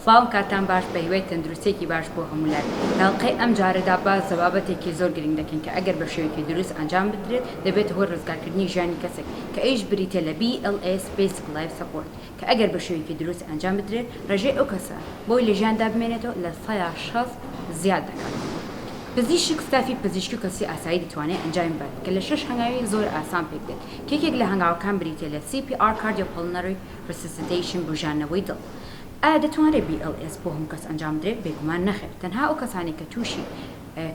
سڵاو کاتان باش بە هیوای تەندروستێکی باش بۆ هەموو لای داڵقەی ئەم جارەدا باز زەبابەتێکی زۆر گرنگ دەکەین کە ئەگەر بە شێوەیەکی دروست ئەنجام بدرێت دەبێت هۆی ڕزگارکردنی ژیانی کەسێک کە ئەیش بریتە لە BLS Basic Life Support کە ئەگەر بە شێوەیەکی دروست ئەنجام بدرێت ڕێژەی ئەو کەسە بۆی لە ژیاندا بمێنێتەوە لە 160 زیاد دەکات. پزیشک ستافی پزیشکی و کەسی ئاسایی دەتوانێت ئەنجام بدات کە لە 6 هەنگاوی زۆر ئاسان پێ بدێت کێکێک لە هەنگاوەکان بریتە لە CPR Cardiopulmonary Resuscitation بژانەوەی دڵ. ئایا دەتوانێت BLS بۆ هەموو کەس ئەنجام بدرێت؟ بێگومان نەخێت. تەنها ئەو کەسانی کە تووشی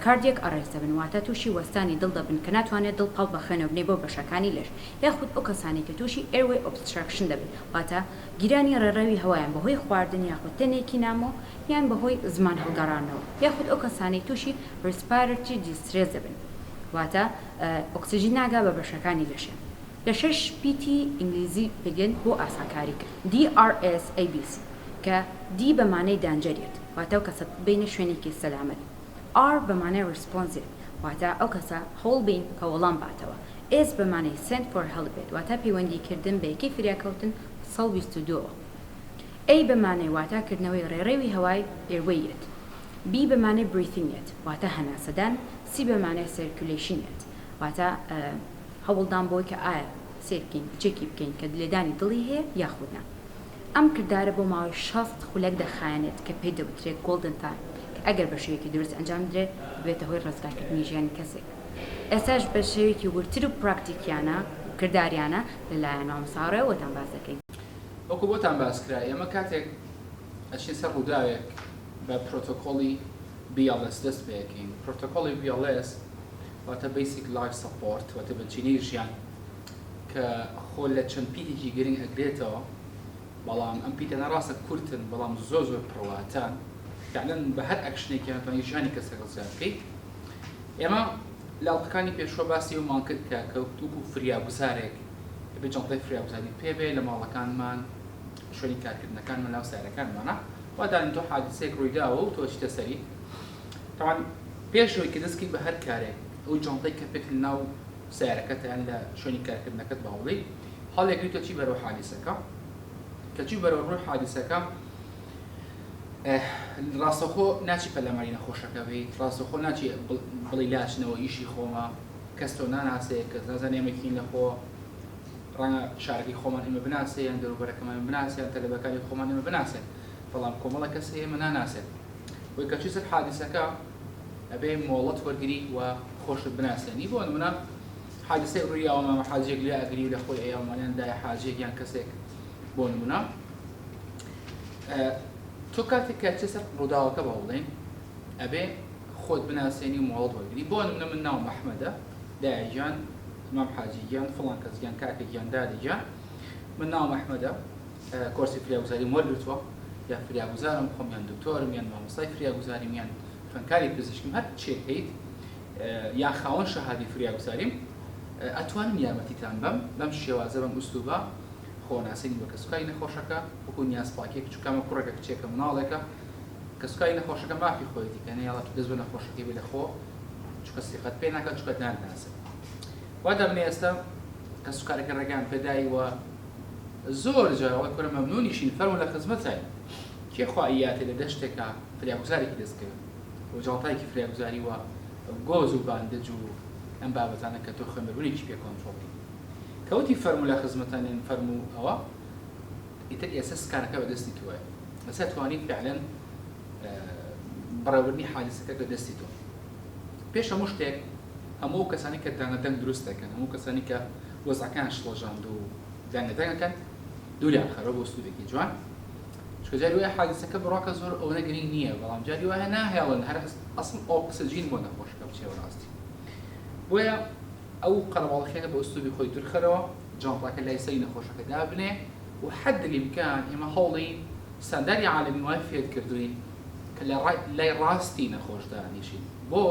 کاردیاک ئەڕێست دەبن واتە تووشی وەستانی دڵ دەبن کە ناتوانێت دڵ پاڵ بەخێنەوە بنێ بۆ بەشەکانی لەش یاخود ئەو کەسانی کە تووشی airway obstruction دەبن واتە گیرانی ڕێڕەوی هەوایان بەهۆی خواردن یاخود تەنێکی نامۆ یان بەهۆی زمان هەڵگەڕانەوە یاخود ئەو کەسانی تووشی respiratory distress دەبن واتە ئۆکسیژین ناگا بە بەشەکانی لەشێ. لە 6 PT ئینگلیزی پێگەن بۆ ئاسانکاری کرد DRS ABC کە D بەمانەی دانجەریت واتە ئەو کەسە بینە شوێنێکی سەلامەت. R بەمانەی ڕسپۆنزێت واتە ئەو کەسە هەوڵ بین کە وەڵام باتەوە. S بەمانەی send for help بێت واتە پەیوەندیکردن بە یەکەی فریاکەوتن 122. A بەمانەی واتاکردنەوەی ڕێڕێوی هەوای ئێوەیەت. B بەمانەی breathingێت واتە هەناسەدان. C بەمانەی circulationێت واتە هەوڵدان بۆی کە ئایا سێرکین چێکی بکەین کە لێدانی دڵی هەیە یاخودنا. ئەم کردارە بۆ ماوەی 60 خولەک دەخایەنێت کە پێی دەوترێت گۆڵدن تایم کە ئەگەر بە شێوەیەکی دروست ئەنجام بدرێت بێتە هۆی ڕزگارکردنی ژیانی کەسێک. ئێستاش بە شێوەیەکی ورتر و پراکتیکیانە کرداریانە لەلایەن مامۆستاڕێ وەتان باس دەکەین. وەکو بۆتان باس کرا ئێمە کاتێک ئەچین سەر ڕووداوێک بە پرۆتۆکۆڵی BLS دەست پێەکەین. پرۆتۆکۆڵی BLS واتە Basic Life Support واتە بەچینەی ژیان کە خۆ لە چەند پیتێکی گرنگ ئەگرێتەوە بەڵام ئەم پیتەنە ڕاستە کورتن بەڵام زۆر پڕواتان یعنەن بە هەر ئەکشنێکی هەتوانی ژیانی کەسێک ڕزگار بکەیت. ئێمە لاڵقەکانی پێشوە باسی ئەومان کرد کە کەوتوک و فریاگوزارێک بێ جەڵتەی فریاگوزاری پێبێ لە ماڵەکانمان شوێنی کارکردنەکانمان ناو سایرەکانمانە وا دانین تۆ حادسەیەک ڕوویداوە و تۆ چیتە سەری تەوان پێشەوەی کە دەستکەی بە هەر کارێک ئەو جەڵتەی کە پێک ناو سایرەکەت یان لە شوێنی کارکردنەکەت باوڵی هەڵێک تۆ چی بەرەو حادسەکە کەچی بەرەو ڕووی حادسەکە ڕاستەخۆ ناچی پەلەماری نەخۆشەکە بێت ڕاستەخۆ ناچی بڵی لاچنەوە ئیشی خۆمە کەس تۆ ناناسێت کە نازانێ ئێمەکین لەخۆ ڕەنگە شارەکەی خۆمان ئێمە بناسێ یان دەروبەرەکەمان بناسێت تەلەبەکانی خۆمان ئێمە بناسێت بەڵام کۆمەڵە کەس ئێمە ناناسێت بۆی کەچی سەر حادسەکە ئەبێ مۆڵەت وەرگری و خۆشت بناسێنی بۆ نمونە حادسەی ڕوویاوە مامە حاجێک لێ ئەگری و لە خۆی ئەیامانیاندایە حاجێک یان کەسێک بۆ نمونە تۆ کاتێک کە چێ سەر ڕووداوەکە باوڵێن ئەبێ خۆت بناسێنی و مۆڵەت وەرگری بۆ نمونە من ناوم ئەحمەدە دایەگیان مام حاجیگیان فڵان کەسگیان کاکێکیان دادیگیان من ناوم ئەحمەدە کۆرسی فریاگوزاریم وەرگرتووە یا فریاگوزارم خۆم یان دکتۆرم یان مامۆستای فریاگوزاریم یان خوێندکاری پزیشکیم هەر چێکیت یا خاوەن شەهادی فریاگوزاریم ئەتوانم یارمەتیتان بەم شێوازە بەم ئوستوبە خۆناسینی بە کەسوکاری نەخۆشەکە وەکو نیازپاکێک چکەمە کوڕێکە کچێکە مناڵێکە کەسوکاری نەخۆشەکە مافی خۆیەتی کەنە یاڵا تو دەست بە نەخۆشەکەی بێ لەخۆ چکە سیقەت پێ ناکات چکە ناناسێت وا دەبنێ ئێستا کەسوکارێکە ڕێگان پێداییوە زۆر جاوەی کورە مەمنونیشین فەرمو لە خزمەتای کێ خوایەتی لە دەشتێکە فریاگوزارێکی دەستکەوێت و جاڵتایەکی فریاگوزاری وە گۆز و باندەج و ئەم بابەتانە کە تۆ خوێنبەرونێکی پێ کۆنتڕۆڵ کەوتی فەرمو لە خزمەتانێن فەرمو ئەوە ئیتر ئێستا سکارەکە بەدەستی تۆیە ئەستا توانیت فعلەن بەڕێوەبردنی حادسەکە بەدەستی تۆ پێش هەموو شتێک هەموو کەسانی کە دانەدەنگ دروست دەکەن هەموو کەسانی کە وەزعەکان شڵەژاند و دانەدەنگەکەن دوولیان خەرە بۆ ئوستوبێکی جوان چکە جاری وایە حادسەکە بڕواکە زۆر ئەوەنە گرنگ نییە بەڵام جاری وایە ناهێڵن هەر ئەسڵ ئۆکسجین بۆ نەخۆشەکە بچێوە ڕاستی بۆیە ئەو قەڵەواڵخێنە بە ئوستوبی خۆی دورخەرەوە جانتاکە لای سەری نەخۆشەکە دابنێ و حد الإمكان ئێمە هەوڵی سەنداری عالەمی وای فێر کردوین کە لای ڕاستی نەخۆش دانیشین بۆ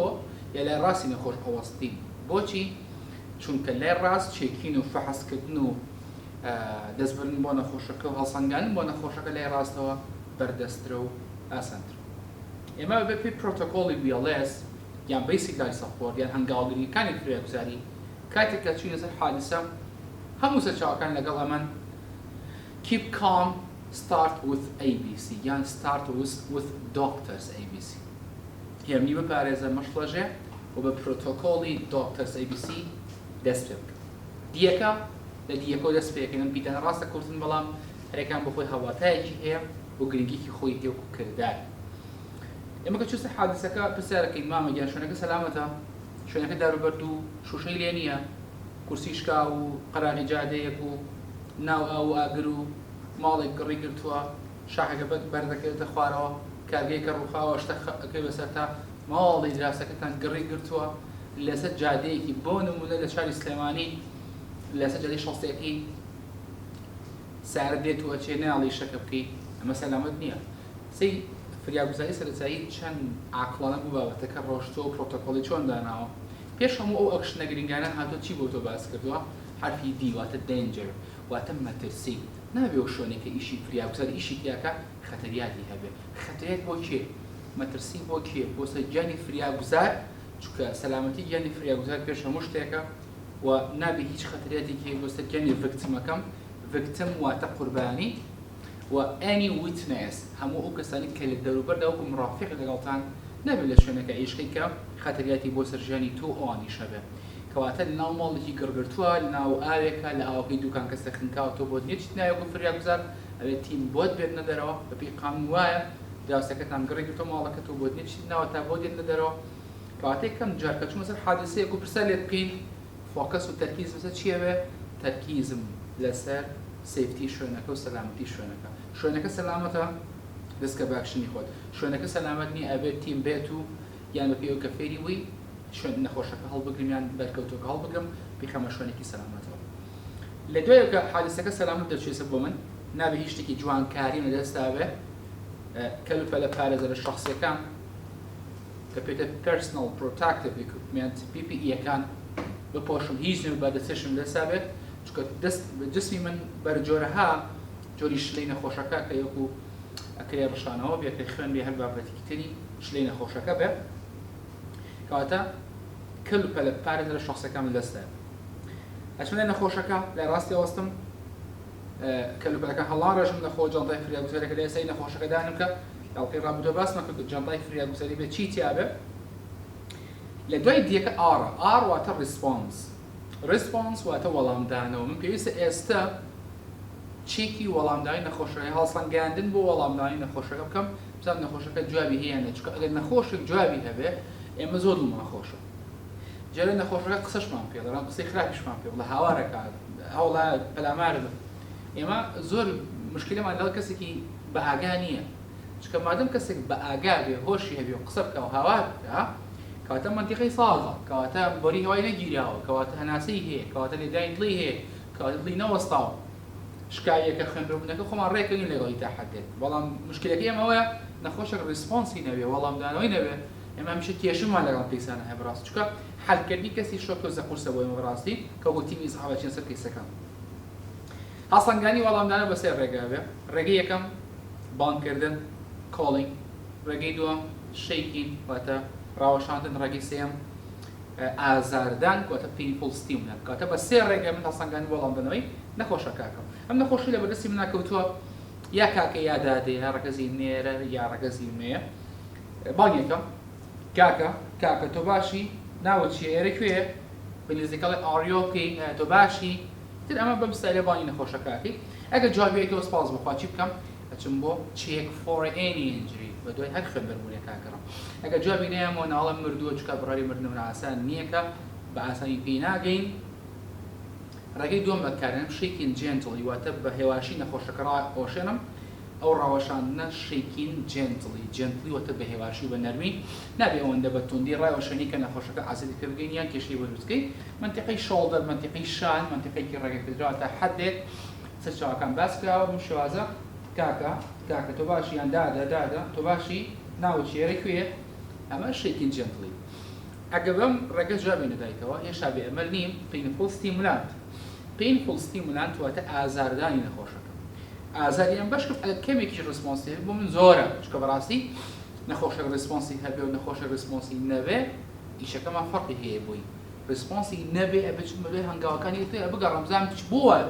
یا لای ڕاستی نەخۆش ئەوەستین بۆچی چونکە لای ڕاست چێکین و فەحەزکردن و دەستبردن بۆ نەخۆشەکە و هەڵسەنگاندن بۆ نەخۆشەکە لای ڕاستەوە بەردەسترە و ئاسانتر ئێمە بە پێی پرۆتۆکۆڵی BLS یان Basic Life Support یان هەنگاوگریەکانی فریاگوزاری کاتێک کە چوینە سەر حادسە هەموو سەرچاوەکان لەگەڵ ئەمەن keep calm start with ABC یان start with doctors ABC هێمنی بپارێزە مەشڵەژێ و بە پرۆتۆکۆڵی doctors ABC دەست پێ بکە دیەکە لە دیەکۆ دەست پێکەن بیتەنە ڕاستە کورتن بەڵام هەرێکان بۆ خۆی هەواتایەکی هەیە و گرنگیکی خۆی هەیە و کردار ئێمە کە چوستە حادسەکە پرسیارەکەین مامە گیان شوێنەکە سەلامەتە شوێنەکە داروبەرد و شوشەی لێ نییە کورسی شکا و قەراغی جادەیەک و ناو ئاو ئاگر و ماڵێک گڕی گرتووە شاحەکە بەردەکەوێتە خوارەوە کارگەیەکە ڕووخاوە شتەکەی بەسەر تا ماڵی دراوسەکەتان گڕی گرتووە لەسەر جادەیەکی بۆ نمونە لە شاری سلێمانی لەسەر جادەی شەڵسێکی سارە دێت و ئەچێ ناڵی شەکە بکەیت ئەمە سەلامەت نییە سەی فریاگوزاری سەرەتایی چەند عاقڵانە بوو بابەتەکە ڕۆشتۆ و پرۆتۆکۆڵی چۆن داناوە پێش هەموو ئەو ئەکشنە گرنگانە هاتۆ چی بۆ تۆ باس کردووە حرفی دی واتە دێنجەر واتە مەترسی نابێ و شوێنێکە ئیشی فریاگوزار ئیشی تیاکە خەتەریاتی هەبێ خەتەریات بۆ کێ مەترسی بۆ کێ بۆ سەرجانی فریاگوزار چونکە سەلامەتی گیانی فریاگوزار پێش هەموو شتێکە و نابێ هیچ خەتەریاتێکی بۆ سەرجانی ڤیکتیمەکەم ڤیکتیم واتە قوربانی و any witness هەموو ئەو کەسانی کە لە دەوروبەردا وەکو مرافق لەگەڵتان نابێت لە شوێنەکە ئیشقی کە خەتەریاتی بۆ سەرژانی تۆ ئەوانیشە بێ کەواتە لە ناو ماڵێکی گڕگرتووە لە ناو ئاوێکە لە ئاوەکەی دوکان کەسە خنکاوە تۆ بۆت نییە چیت نایە فریاگوزار ئەوێت تیم بۆت بێتنە دەرەوە بەپێی قانون وایە دراوسەکەتان گڕی گرتووە ماڵەکە تۆ بۆت نییە چیت ناوە تا بۆ دێتنە دەرەوە کەواتە یەکەم جار کە چوومە سەر حادسەیەک و پرسە لێت بکەین فۆکەس و تەرکیز بەسەر چیە بێ تەرکیزم لەسەر سیفتی شوێنەکە و سەلامەتی شوێنەکە سەلامەتە دەستکە باکشنی خۆت شوێنەکە سەلامەت نییە ئەبێت تیم بێت و یان بە پێی کە فێری وی شوێن نەخۆشەکە هەڵبگرم یان بەرکەوتۆکە هەڵبگرم بخەمە شوێنێکی سەلامەتەوە لە دوایە کە حادسەکە سەلامەت دەچێتە بۆ من نابێ هیچ شتێکی جوانکاری لەدەستا بێ کەلوپەلە پارێزە لە شەخسیەکان کە پێتە پەرسنەڵ پرۆتاکتیڤ ئیکویپمنت PPE-یەکان بپۆشم هیچ نوێ بەدەستێشم لەسا بێت چونکە جسمی من بەرجۆرەها جۆری شلەی نەخۆشەکە کە یەکو ئەکرێ ڕشانەوە بێکە خوێن بێ هەر بابەتێکی تری شلەی نەخۆشەکە بێ کەواتە کەلوپەلە پارێزە لە شەخسەکان لەدەستە ئەچمە لای نەخۆشەکە لای ڕاستی ئەوەستم کەلوپەلەکە هەڵا ڕێژم نەخۆ جانتای فریاگوزاریەکە لە ئێسای نەخۆشەکە دانم کە ئەڵقەی ڕابردووە باسمە کە جانتای فریاگوزاری بێ چی تیابێ لە دوای دیەکە ئار واتە ریسپۆنس واتە وەڵامدانەوە من پێویستە ئێستا چێکی وەڵامدانی نەخۆشەکە هەڵسەنگاندن بۆ وەڵامدانی نەخۆشەکە بکەم بزانم نەخۆشەکە جوابی هەیە چونکە ئەگەر نەخۆشێک جوابی هەبێ ئێمە زۆر دڵمانخۆشە جارێ نەخۆشەکە قسەشمان پێ دەڵام قسەی خراپیشمان پێ بڵێ هاوارەکە هەوڵا پەلامارە بن ئێمە زۆر مشکلەمان لەگەڵ کەسێکی بە ئاگا نییە چونکە مادەم کەسێک بە ئاگا بێ هۆشی هەبێ و قسە بکە و هاوار بکە کەواتە منتیقەی ساڵغە کەواتە بۆری هەوای نەگیراوە کەواتە هەناسەی هەیە کەواتە لێدانی دڵی هەیە کەواتە دڵی نەوەستاوە شکایەکە خوێنبوونەکە خۆمان ڕێکەین لەگەڵی تا حدێت بەڵام مشکلەکەی ئەمەوەیە نەخۆشێک ریسپۆنسی نەبێ وەڵامدانەوەی نەبێ ئێمە هەمیشە کێشەمان لەگەڵ پێیسانە هەیە بەڕاستی چونکە حەلکردنی کەسی شۆک و زەقورسە بۆ ئێمە بەڕاستی کە بۆ تیمی سەحابەتچین سەر کەیسەکان هەڵسەنگانی وەڵامدانە بەسێ ڕێگا بێ ڕێگەی یەکەم بانگکردن کۆڵینگ ڕێگەی دووەم شەیکین واتە ڕاوەشاندن ڕێگەی سێم ئازاردان واتە پینفول ستیمولانت کاتە بە سێ ڕێگە من هەڵسەنگانی وەڵامدانەوەی نەخۆشەکەکەم ئەم نەخۆشی لە بەدەستی من ناکەوتووە یا کاکە یا دادێ یا ڕەگەزی نێرە یا ڕەگەزی مێ بانگێکم کاکە تۆ باشی ناوت چیە ئێرە کوێیە بەنزیکەڵی ئاریۆکی تۆ باشی تر ئەمە بەم ستایلە بانگی نەخۆشەکەی ئەگەر جوابیەوە سپاس بخوا چی بکەم ئەچم بۆ چێک فۆر ئێنی ئینجری بە دوای هەر خوێنبەربوونی کاکەڕم ئەگەر جوابی نەیەمەوە ناڵم مردووە چکە بڕاری مردنەوە ئاسان نییە کە بە ئاسانی پێی ناگەین ڕێگەی دووەم بەکارێنم شەیکین جێنتڵی واتە بە هێواشی نەخۆشەکە ڕاوەشێنم ئەو ڕاوەشاندنە شەیکین جێنتڵی واتە بە هێواشی و بە نەرمی نابێ ئەوەندە بە توندی ڕاوەشێنی کە نەخۆشەکە ئاسیدی پێ بگەین یان کێشەی بۆ دروستکەی منتیقەی شۆڵدەر منتیقەی شان منتیقەیەکی ڕێگەکردراوە تا حدێک سەرچاوەکان باس کراوە بم شێوازە کاکە تۆ باشی یان دادا تۆ باشی ناوت چی ئێرە کوێیە ئەمە شەیکین جێنتڵی ئەگە بەم ڕێگە جوابی نەدایتەوە هێشتا بێئەمەل نیم پینفول ستیمولانت واتە ئازاردانی نەخۆشەکە ئازاریان بەشکرد ئەگەر کەمێکی ڕسپۆنسی بۆ من زۆرە چکە بەڕاستی نەخۆشە ڕسپۆنسی هەبێ و نەخۆشە ڕسپۆنسی نەبێ ئیشەکەمان فەرقی هەیە بۆی ڕسپۆنسی نەبێ ئەبچم بەبێ هەنگاوەکانی تێ بگەڕم زانم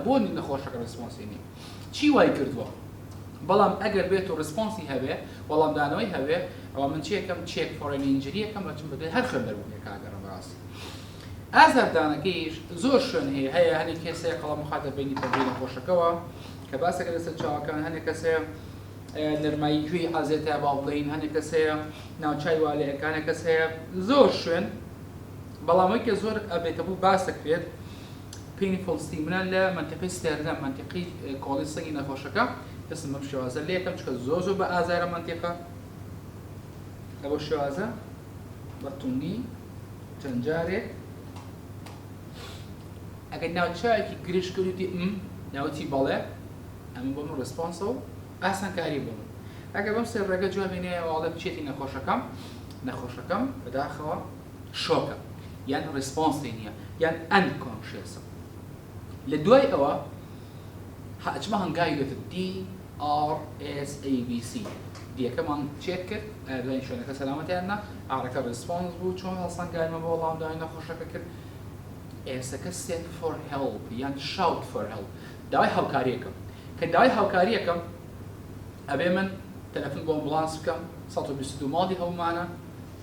بۆ نەخۆشەکە ڕسپۆنسی نیە چی وای کردووە بەڵام ئەگەر بێت و ڕسپۆنسی هەبێ وەڵام دانەوەی هەبێ ئەوە من چێکم چێک فۆرێن ئینجریەکەم بەچم بێت هەر خوێن دەربوونێ کاگەڕم ڕاستی ئازاردانەکەیش زۆر شوێن هەیە هەنێک کەسەیە قەڵام مخاتە بینی تەبیی نەخۆشەکەەوە کە باسەکە لەسەر چاوەکان هەنێک کەسەیە نەرمایی گوێی حەزێتە با بڵین هەنێک کەسەیە ناوچای والەیەکانێک کەس هەیە زۆر شوێن بەڵامەوەی کە زۆر ئەبێتە بوو باسەکرێت painful stimulان لە منتیقی ستێرە منتیقی کۆڵی سەنگی نەخۆشەکە دەستم بەم شێوازە لێ یەکەم چکە زۆر بە ئازارە منتیقە ئەوە شێوازە بە توندی چەند جارێک ئەگەر ناوچایەکی گرێش کردوتی ناوتی بەڵێ ئەمە بۆ من ڕسپۆنسە و ئاسانکاری بوون ئەگەر بەم سەر ڕێگە جواب بینێەوەڵە بچێتی نەخۆشەکەم بەداخەوە شۆکە یان ڕسپۆنسی نییە یان ئەنکۆنشیەسە لە دوای ئەوە هەچمە هەنگاوی دێتە DRSABC دیەکەمان چێت کرد دوای شوێنەکە سەلامەتیاننا ئاڕەکە ڕسپۆنس بوو چۆن هەڵسەنگاریمە بۆ وەڵام داوای نەخۆشەکە کرد ئێسەکە set for help یان shout for help داوای هاوکاریەکەم کە داوای هاوکاریەکەم ئەبێ من تەلەفۆن بۆ ئەمبولانس بکەم 122 ماڵی هەومانە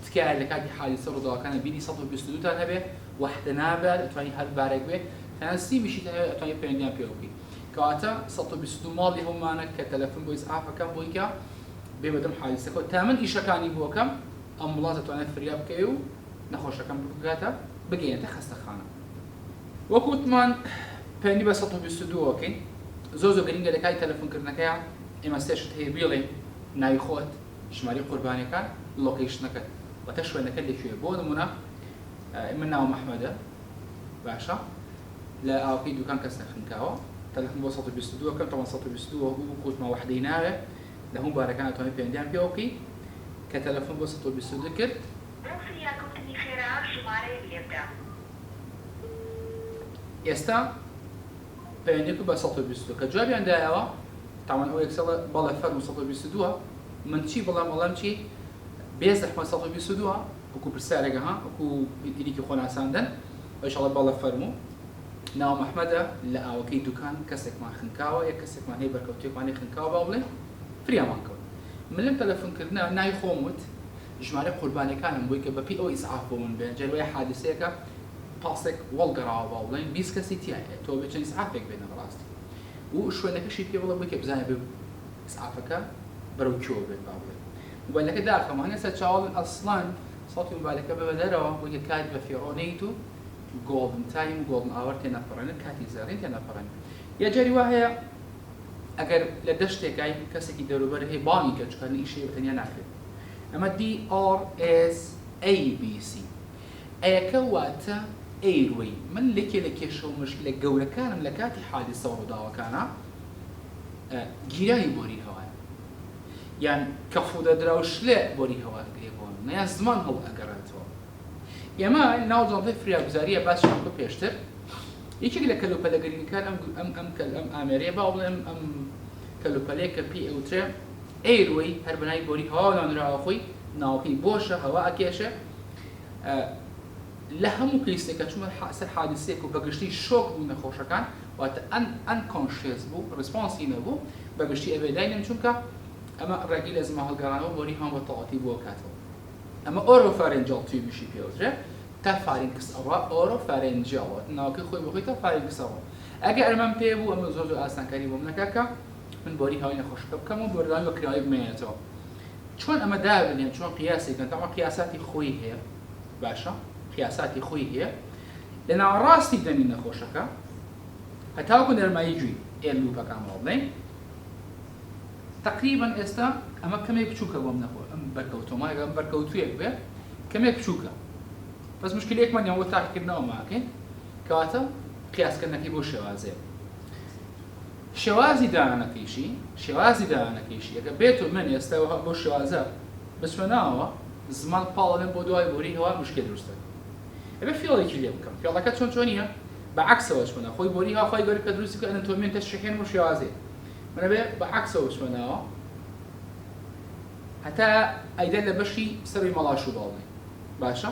تکایە لە کاتی حادیسە ڕووداوەکانە بینی 122 تان هەبێ وەحدە نابێت ئەتوانی هەر بارێک بێ تەنانەت سیمیشی ئەتوانی پەیوەندیان پێ بکەی کەواتە 122 ماڵی هەومانە کە تەلەفۆن بۆ ئیسعافەکەم بۆی کە بێ بەدەم حادیسەکە تا من ئیشەکانی بۆکەم ئەمبولانس دەتوانێت فریاب بکەی و نەخۆشەکەم بگاتە بگەینێتە خەستەخانە وەکوتمان پەیوەندی بە 122 وەکەین زۆر گرنگە لە کاتی تەلەفۆنکردنەکەیە ئێمە سێشت هەیە بێڵێ ناوی خۆت ژماری قوربانیەکان لۆکیشنەکەت وەتە شوێنەکە لەکوێ بۆ نمونە من ناوم محمەدە باشە لە ئاوکەی دوکان کەس نەخنکاوە تەلەفۆن بۆ 122 کەم تەوان 122 بوو کوتمە وەحدەی ناوێ لە هەموو بارەکان ئەتوانێت پەیوەندیان پێ بکەی کە تەلەفۆن بۆ 122 کرد ئێستا پەیوەندیەکە بە 122 کە جوابیان دایەوە تاوان ئەو یەکسەڵە بەڵێ فەرمو 122 من چی بەڵام چی بێز دەحمە 122 وەکو پرسیارێکە ها وەکو ئیدیکی خۆناساندن ئەوشەڵە بەڵێ فەرموو ناو محمەدە لە ئاوەکەی دوکان کەسێکمان خنکاوە یەک کەسێکمان هەیە بەرکەوتێکمانی خنکاوە با بڵێن فریامان کەوت من لەم تەلەفۆنکردنە ناوی خۆم وت ژمارە قوربانیەکانم بۆی کە بەپی ئەوە ئیسعاف بۆ من بێن جەلوەی حادیسەیەکە پاسێک وەڵگەڕاوە با بڵێن 20 کەسی تایە تۆ بێت چەند ئیسعافێک بێنە بەڕاستی و شوێنەکەشی پێ بڵێ بۆی کە بزانێ بێ ئیسعافەکە بەرەو کێوە بێت با بڵێن موبایلەکە داخەمە هەنێستا چاوەڵن ئەسڵان سەڵاتی موبایلەکە ببە دەرەوە بۆی کە کات بە فێڕۆنەیت و گۆڵدن تایم و گۆڵدن ئاوەر تێنەپەڕێنن کاتی زەڕین تێنەپەڕێن یا جاری وا هەیە ئەگەر لە دەشتێکای کەسێکی دەوروبەر هەیە بانی کە چکارنی ئیشەیە بەتەنیا ناکرێت ئەمە DRSABC ئەیەکە واتە ئەیروی من لێکێ لە کێشە و مشکلە گەورەکانم لە کاتی حادیسە و ڕووداوەکانە گیرانی بۆری هەوایە یان کەفودەدرا و شلێ بۆری هەوا گرێبوون نەیان زمان هەڵ ئەگەڕێتەوە ئێمە ناو جانتای فریاگوزاریە باسییان بۆ پێشتر یەکێک لە کەلوپەلەگەرینەکان ئەم ئامێرەیە با بڵێم ئەم کەلوپەلەیە کە پێ ئەوترێ ئەیروی هەر بەنای بۆری هەوا نانراوە خۆی ناوەکەی بۆشە هەوا ئەکێشە لە هەموو کلیسێکە چوومە سەر حادیسەیەک و بەگشتی شۆک بوو نەخۆشەکان واتە ئەنکۆنشیەس بوو ڕسپۆنسی نەبوو بەگشتی ئەبێ داینم چونکە ئەمە ڕێگی لە زما هەڵگەڕانەوە بۆری هەم بە تەواتی بۆ کاتەوە ئەمە ئۆرۆفارێنجاڵ تویبیشی پێوترێ تا فارینکس ئەوە ئۆرۆفارێنجاڵەوە ناوکەی خۆی بخۆی تا فارینکس ئەوە ئەگە ئەرمان پێ بوو ئەمە زۆر ئاسانکاری بۆ منەکەکە من بۆری هەوای نەخۆشەکە بکەم و بۆردانی بەکراوی بمێنێتەوە چۆن ئەمە دابنێن چۆن قیاسێکن تاما قیاساتی خۆی هەیە باشە قیاساتی خۆی هەیە لە ناوەڕاستی دەمی نەخۆشەکە هەتاوەکو نەرمایی جووی ئێلوپەکان بڵێن تقریبا ئێستا ئەمە کەمێک بچووکە بۆم نەخۆ ئەم بەرکەوتۆمایگە ئەم بەرکەوتوویەک بێ کەمێک بچووکە بەس مشکلەیەکمان یان بۆ تاقیکردنەوە ماکەین کەواتە قیاسکردنەکەی بۆ شێوازەیە شێوازی داهانەکەیشی ئەگە بێت و من ئێستا بۆ شێوازە بچمەناوە زمان پاڵەڵێن بۆ دوای بۆری هەوا مشکل دروستە ئەبێ فێڵێکی لێ بکەم فێڵەکە چۆنیە بەعکسەوە چمەنە خۆی بۆری ها خۆی گەورە کە دروستی کە ئەناتۆمیان تەشریحێن و شێوازێ منە بێ بەعکسەوە چمەناوە هەتا ئەیدە لە بەشی سەروی مەڵاشوو باڵێ باشە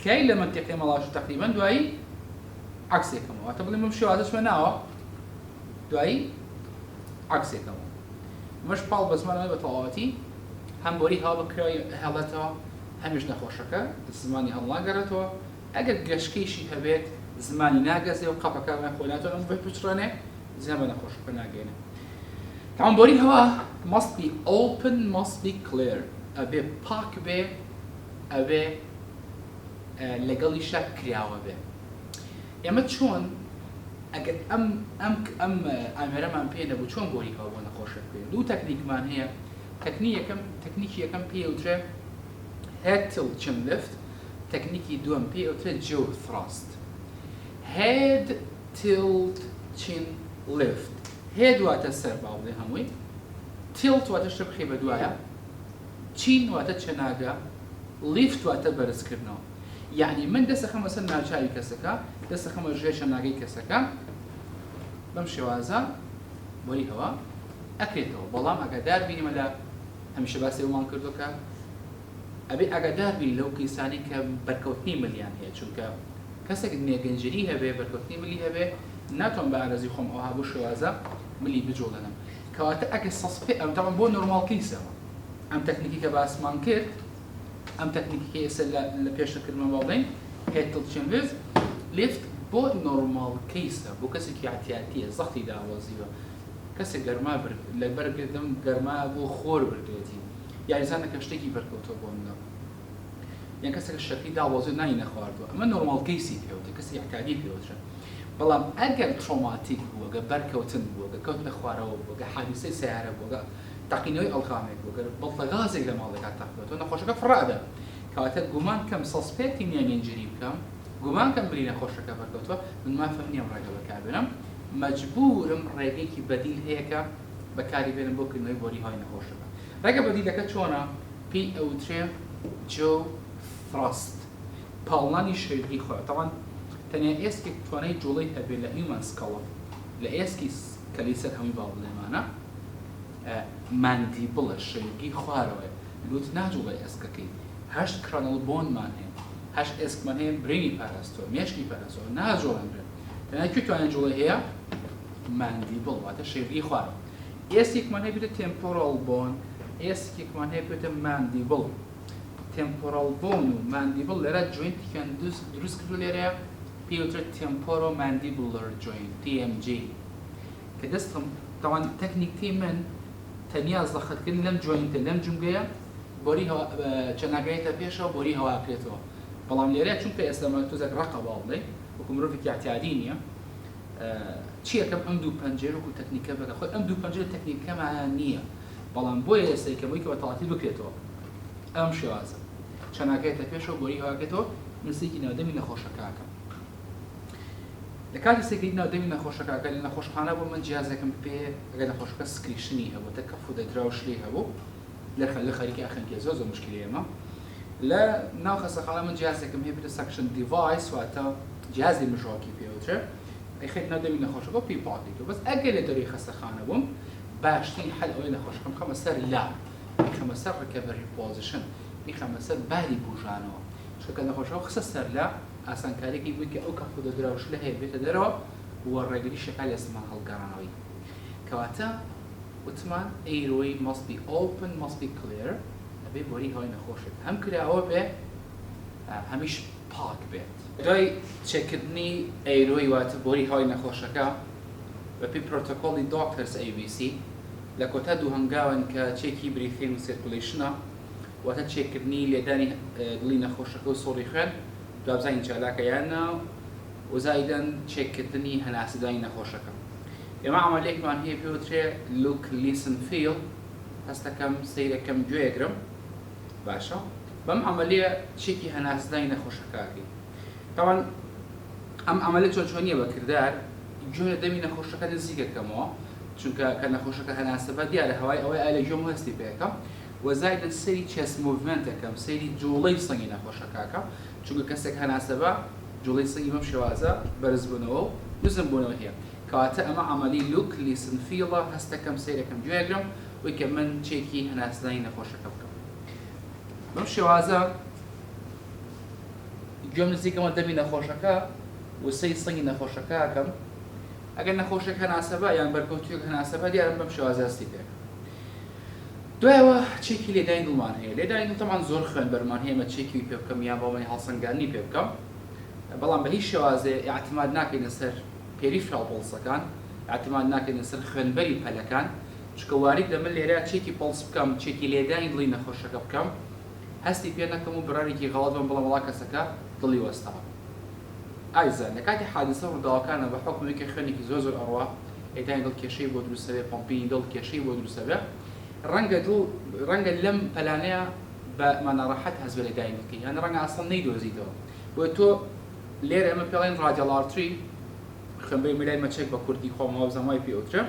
کەی لە منتیقی مەڵاشوو تقریبا دوایی عکسێکەمەوە واتە بڵێم بم شێوازە چمەناوە دوایی عکسێکەوە مش پاڵ بەزمانەوەی بە تەواوەتی هەم بۆری هەڵا بکرای هێڵێتەوە هەمیش نەخۆشەکە زمانی هەڵناگەڕێتەوە ئەگەر گەشتکەیشی هەبێت زمانی ناگەزێ و قەپەکەمان خۆلاتەوە ئەم بە پچڕێنێ زیان نەخۆشەکە ناگەێنێ. تاوان بۆری هەوا must be open, must be clear. ئەبێ پاک بێ، ئەبێ لەگەڵیشە کراوە بێ. ئێمە چۆن ئەگەر ئەم ئامێرەمان پێ نەبوو چۆن بۆری هەوا بۆ نەخۆشە بکەین؟ دوو تەکنیکمان هەیە. تەکنیکی یەکەم پێوترێ head tilt chin lift، تەکنیکی دووەم پێوترێ jaw thrust. head tilt chin lift. head واتە سەر باو بڵێ هەمووی، tilt واتە شتە بخەی بە دوایە، chin واتە چەناگە، lift واتە بەرزکردنەوە. یعنی من دەستەخەمە سەر ناوچاوی کەسەکە، دەستەخەمە ژێر چەناگەی کەسەکە، بەم شێوازە بۆری هەوا ئەکرێتەوە. بەڵام ئەگەدار بینیمە لە هەمیشە باسی ئەومان کردوکە ئەبێ ئەگەدار بین لەو کەیسانی کە بەرکەوتنی ملیان هەیە، چونکە کەسێک نێگەنجری هەبێ بەرکەوتنی ملی هەبێ ناتوان بە ئارەزی خۆم ئەوها بۆ شێوازە ملی بجۆڵێنم. کەواتە ئەگەر سەسپێ ئەم تاوان بۆ نۆرماڵ کەیسەوە ئەم تەکنیکی کە باسمان کرد، ئەم تەکنیکی ئێستا لە پێشەکردمان با بڵێن head tilt chin lift بۆ نۆرماڵ کەیسە، بۆ کەسێکی احتیاتیە زەختی داوەزیوە، کەسێک گەرما لە بەرگردم گەرما بۆ خۆر بردوێتی، یاری زانەکە شتێکی بەرکەوتۆ بۆ منە، یان کەسێک شەکی داوەزی نانی نەخواردووە، ئەمە نۆرماڵ کەیسی پێوتە، کەسی احتیاتی پێوترە. بەڵام ئەگەر ترۆماتیک بووە، گە بەرکەوتن بووە، گە کەوت لە خوارەوە بووە، گە حادیسەی سیارە بووە، گە تاقینەوەی ئەڵقامێک بووە، گەر بەڵتە غازێک لە ماڵێکا تاقیوێتەوە نەخۆشەکە فڕادە. کەواتە گومان کەم سەسپێکتی میانێنجری بکەم، گومان کەم بری نەخۆشەکە بەرکەوتووە، من مافەم نییەم ڕێگە بەکاربێنم، مەجبورم ڕێگەیەکی بەدیل هەیە کە بەکاری بێنم بۆ کردنەوەی بۆری هەوای نەخۆشەکە. ڕێگە بەدیلەکە چۆنە؟ پێی ئەوترێ jaw thrust، پاڵنانی شێرگی خۆ. تەوان تەنیا ئێسکێک توانای جوڵەی هەبێت لە human skull، لە ئێسکی کەلیسەر هەمووی باو بڵێمانە ماندیبڵە شێرگی خوارەوەی لوت ناجوڵی ئێسکەکەی. 8 cranial boneمان هەیە، 8 ئێسکمان هەیە برینی پاراستەوە، مێشکی پاراستەوە، ناجۆڵەندرێن. تەنیا کوێ توانای جوڵی هەیە؟ ماندیبڵ واتە شێرگی خوارەوە. ئێسکێکمان هەیە بێتە temporal bone، ئێسکێکمان هەیە بێتە mandible. temporal bone و mandible لێرە joinتێکیان دروست کردو لێرەیە پێوترە temporomandibular joint TMJ، کە دەستم تاوان تەکنیکتی من تەنیا زەخەتکردن لەم جوینتە لەم جونگەیە بۆری چەناگایەتە پێشەوە بۆری هەواکرێتەوە. بەڵام لێرەیە چونکە ئێستا تۆزێک ڕقە باڵێ وەکو مرۆڤێکی احتیاجی نییە، چی یەکەم ئەم دوو پەنجەرە و تەکنیکە بەکە خۆی ئەم دوو پەنجەرە تەکنیکەمان نییە، بەڵام بۆیە ئێستای کە بۆی کە بەتەواتی بکرێتەوە ئەم شێوازە چەناگایەتە پێشەوە بۆری هەواکرێتەوە نزیکی ناودەمی نەخۆشەکەکە. لە کاتی سێکەی ناودەمی نەخۆشەکەکە لە نەخۆشخانە بۆ من جیازێکم پێ ئەگەر نەخۆشەکە سکریشنی هەبوو تە کەف و دەدرا و شلەی هەبوو لە خەریکی ئەخەنکێ زۆر مشکلی ئێمە لە ناو خەستەخانە من جیازێکم هەیە بێتە سەکشن دیڤایس واتە جیازی مژۆکی پێوترێ ئەیخێت ناودەمی نەخۆشەکە پێی پاکیتەوە. بەس ئەگەر لە دەروی خەستەخانە بووم باشترین حەل ئەوەی نەخۆشەکەم خەمە سەر لا، خەمە سەر ڕیکەڤەری پۆزیشن، خەمە سەر باری بوژانەوە، چونکە نەخۆشەکە خستە سەر لا ئاسانکاریەکی بووی کە ئەو کەف و دەدرا و شلە هەیە بێتە دەرەوە وە ڕێگری شەکال لە سمان هەڵگەڕانەوەی. کەواتە وتمان ئەیرۆی must be open, must be clear، ئەبێ بۆری هەوای نەخۆشێت هەم کراوە بێ هەمیش پاک بێت. دوای چێکردنی ئەیرۆی واتە بۆری هەوای نەخۆشەکە بەپێی پرۆتۆکۆڵی دۆکتەرز ABC لە کۆتا دوو هەنگاون کە چێکی بریفین و سیرکولیشنە واتە چێکردنی لێدانی دڵی نەخۆشەکە و سۆڵی خوێن دوابزانی چالاکەیانە و زایدەن چێککردنی هەناسەدانی نەخۆشەکە. ئێمە ئەمەلێکمان هەیە پێوترێ look, listen, feel، هەستەکەم سەیرەکەم گوێگرم باشە بەم ئەمەلەیە چێکی هەناسەدانی نەخۆشەکەکەی. تاوان ئەم ئەمەلە چۆنیە بەکردار گوێ دەمی نەخۆشەکە نزیکەکەمەوە چونکە کە نەخۆشەکە هەناسەبە دیارە هەوای ئەوەی ئالە گوێم هەستی پێەکەم وەزایدە سەری چێست موڤمنتەکەم سەیری جوڵەی سەنگی نەخۆشەکەکە چونکە کەسێک هەناسەبە جوڵەی سەنگی بەم شێوازە بەرزبوونەوە و نوزم بوونەوە هەیە. کەواتە ئەمە ئەمەلی look, listen, feel هەستەکەم سەیرەکەم گوێگرم وەی کە من چێکی هەناسەدانی نەخۆشەکە بکەم. بەم شێوازە گوێم نزیکەمە دەمی نەخۆشەکە و سەنگی نەخۆشەکەکەم. ئەگەر نەخۆشێک هەناسەبە یان بەرکەوتوویەک هەناسەبە دیارم بەم شێوازە هەستی پێکەم. دوایەوە چێکی لێدانی دڵمان هەیە لێدانی دڵ تەمان زۆر خوێنبەرمان هەیە مە چێکی پێ بکەم یان بۆمەی هەڵسەنگاندنی پێ بکەم بەڵام بە هیچ شێوازێ ئاعتماد ناکەینە سەر پێریفراڵ پڵسەکان ئاعتماد ناکەینە سەر خوێنبەری پەلەکان چکە وارد دەمن لێرە چێکی پڵس بکەم چێکی لێدانی دڵی نەخۆشەکە بکەم هەستی پێ نەکەم و بڕارێکی غەڵەت بم بڵێم وڵا کەسەکە دڵی وەستاوە ئایزان لە کاتی حادثە ڕووداوەکانە بە حکمێکی خوێنێکی زۆر زۆر ئەڕوا ئێدانی دڵ کێشەی بۆ دروستەوێ پۆمپینی دڵ کێشەی بۆ دروستەوێ ڕەنگە لەم پەلانەیە بە مانەڕەحەت هەز بە لێدانی بکەی یان ڕەنگە ئەسڵ نەیدۆزیتەوە بۆ تۆ لێرە ئەمە پێڵێن ڕادیۆل ئارتری خوێنبەری مەلای مەچێک بە کوردی خۆمەوە زەمای پێوترە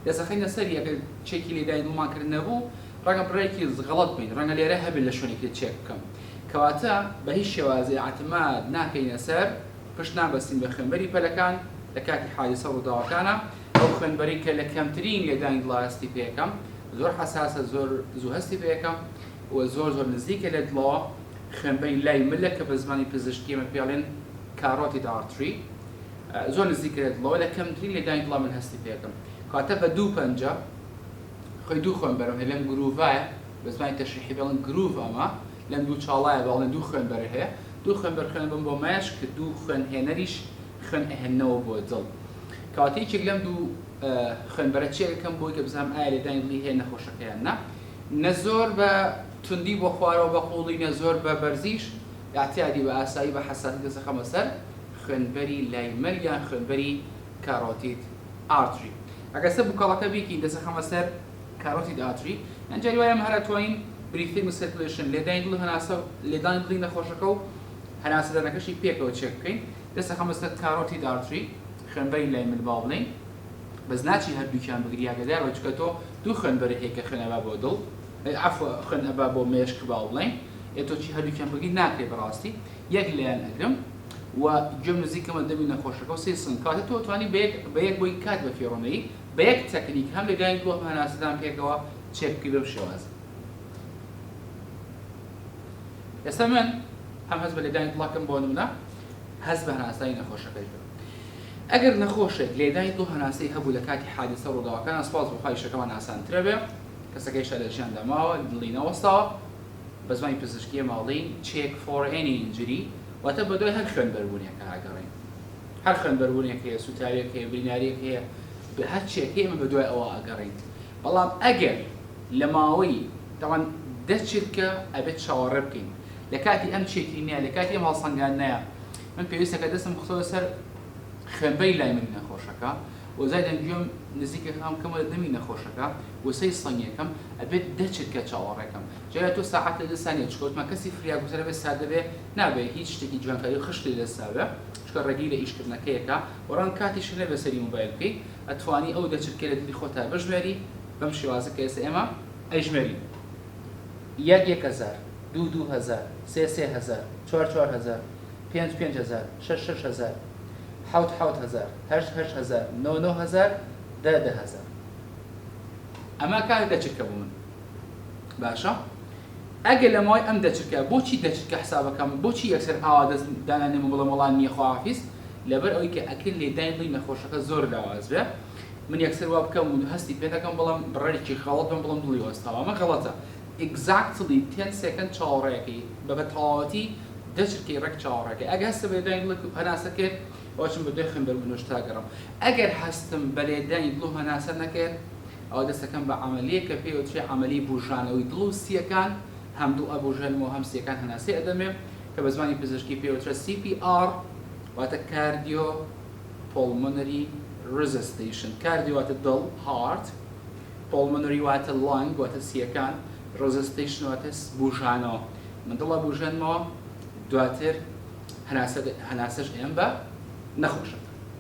دەسەخینە سەر یەکە چێکی لێدانی دڵمانکرد نەبوو ڕەنگە بڕێکی غەڵەت بین ڕەنگە لێرە هەبێت لە شوێنێکی چێک بکەم کەواتە بە هیچ شێوازێ ئاعتماد ناکەینە سەر پشت نابەستین بە خوێنبەری پەلەکان لە کاتی حادثە ڕووداوەکانە ئەو خوێنبەری کە لە کەمترین لێدانی دڵ هەستی پێ یەکەم زۆر حساسە زۆر زوو هەستی پێ یەکەم و زۆر نزیکە لە دڵەوە خوێنبەری لای ملە کە بە زمانی پزیشکی ئێمە پێڵێن کاڕۆتید ئارتری زۆر نزیکە لە دڵەوە لە کەمترین لێدانی دڵە من هەستی پێ یەکەم کاتە بە دوو پەنجە خۆی دوو خوێنبەرم هەیە لەم گروڤایە بە زمانی تەشریحی بڵێن گروڤ ئەمە لەم دوو چاڵایە بەڵێن دوو خوێنبەر هەیە دوو خوێنبەر خوێنبم بۆ مایش کە دوو خوێنهێنەریش خوێن ئەهێننەوە بۆ دڵ کاتێکێک لەم دوو خوێنبەرە چێکەکەم بۆی کە بزانم ئایا لێدانی دڵی هەیە نەخۆشەکەیان نە زۆر بە توندی بۆ خوارەوە بە قوڵی نە زۆر بە بەرزیش اعتیادی بە ئاسایی بە حەساسی دەسەخەمە سەر خوێنبەری لایمەل یان خوێنبەری کاڕۆتید ئارتری ئەگەر سە بووکەڵەکە بیکین دەسەخەمە سەر کاڕۆتید ئارتری ئەنجاری وایە هەر ئەتوانین بریفینگ سیرکولیشن لێدانی دڵ هەناسە لێدانی دڵی نەخۆشەکە و هەناسەدانەکەشی پێکەوە چێک بکەین دەسەخەمە سەر کاڕۆتید ئارتری خوێنبەری لایمەل باو بڵێین بەس ناچی هەردووکیان بگری ئاگاداربە چکە تۆ دوو خوێنبەری هەیە کە خوێن ئەبا بۆ دڵ عەفوە خوێن ئەبا بۆ مێشک باو بڵێین تۆ چی هەردووکیان بگری ناکرێ بەڕاستی یەک لەیان ئەگرم و گوێم نزیکەمە دەمی نەخۆشەکە و سێ سنگ کاتە تۆ توانی بە یەک بۆی کات بە فێڕۆنەیی بە یەک تەکنیک هەم لێدانی دڵ هەم هەناسەدان پێکەوە چێک بکەی بەم شێوازە ئێستا من هەم هەست بە لێدانی دڵەکەم بۆ نمونە هەست بە هەناسانی نەخۆشەکەی کرد ئەگەر نەخۆشێک لێدانی دڵ هەناسەی هەبوو لە کاتی حادثە ڕووداوەکان سپاس بخوای شەکەمان ئاسانترە بێ کەسەکەیشە لە ژیان دەماوە دڵی نەوەستاوە بە زمانی پزیشکی ماڵی check for any injury واتە بە دوای هەر خوێنبەربوونیەکە ئاگەڕێین هەر خوێنبەربوونێک هەیە سوتاریەک هەیە بریناریەک هەیە بە هەر چێک هەیە ئێمە بە دوای ئەوە ئاگەڕێین بەڵام ئەگەر لە ماوەی دەوان دەچێتکە ئەبێت چاوەڕێ بکەین لە کاتی ئەم چێکی نییە لە کاتی ئەم هەڵسەنگاندنەیە من پێویستەکە دەستم خۆ سەر خوێنبەری لای من نەخۆشەکە و زای دەنگوێم نزیکە خام کەمە دەمی نەخۆشەکە وسەی سەنگیەکەم ئەبێت دەچێتکە چاوەڕێکم جای تۆ ساعت لە دەستانێت چکۆتمە کەسی فریاگوزەرە بێت سادەبێ نابێت هیچ شتێکی جوانکاری خشتی لەساوێ چکە ڕێگی لە ئیشکردنەکەیەکە وەڕان کاتیش لێ بەسەری موبایل بکەیت ئەتوانی ئەو دەچێتکە لە دڵی خۆتا بژمێری بەم شێوازە کە ئێستا ئێمە ئەیژمێرین 1,000 2,000 3,000 4,000 5,000 6,000 7,000 8,000 9,000 10,000 ئەمە کار دەچێتکە بوو من باشە ئەگەر لە ماوەی ئەم دەچێتکە بۆچی دەچێتکە حسابەکەم بۆچی یەکسەر ئاوا دەست دانانێم بڵێم وەڵام نییە خواحافیز لەبەر ئەوەی کە ئەکرد لێدانی دڵی نەخۆشەکە زۆر لاواز بێ من یەکسەر وا بکەم و هەستی پێ دەکەم بەڵام بڕێکی خەڵەت بم بڵم دڵی وەستاوە ئەمە غەڵەتە exactly 10 سێکەند چاوەڕێیەکەی بە تەواوەتی دەچێتکەی ڕێک چاوەڕێەکەی ئەگەر هەستە بە لێدانی دڵ هەناسەکرد ئەوچم بە دوای خوێنبەر بنوشتا گەڕم ئەگەر هەستم بە لێدانی دڵ هەناسە نەکرد ئەوە دەستەکەم بە عەمەلیەکە پێوترێ عەمەلی بوژانەوەی دڵ و سیەکان هەم دڵ ئەبوژێنمەوە هەم سیەکان هەناسەی ئەدەمێ کە بە زمانی پزیشکی پێوترێ CPR واتە کاردیۆ پۆڵمۆنەری ریزستیشن کاردیۆ واتە دڵ هارت پۆڵمۆنەری واتە لانگ واتە سیەکان ریزستیشن واتە بوژانەوە من دڵە بوژێنمەوە دواتر هەناسەش ئێم بە نەخۆشە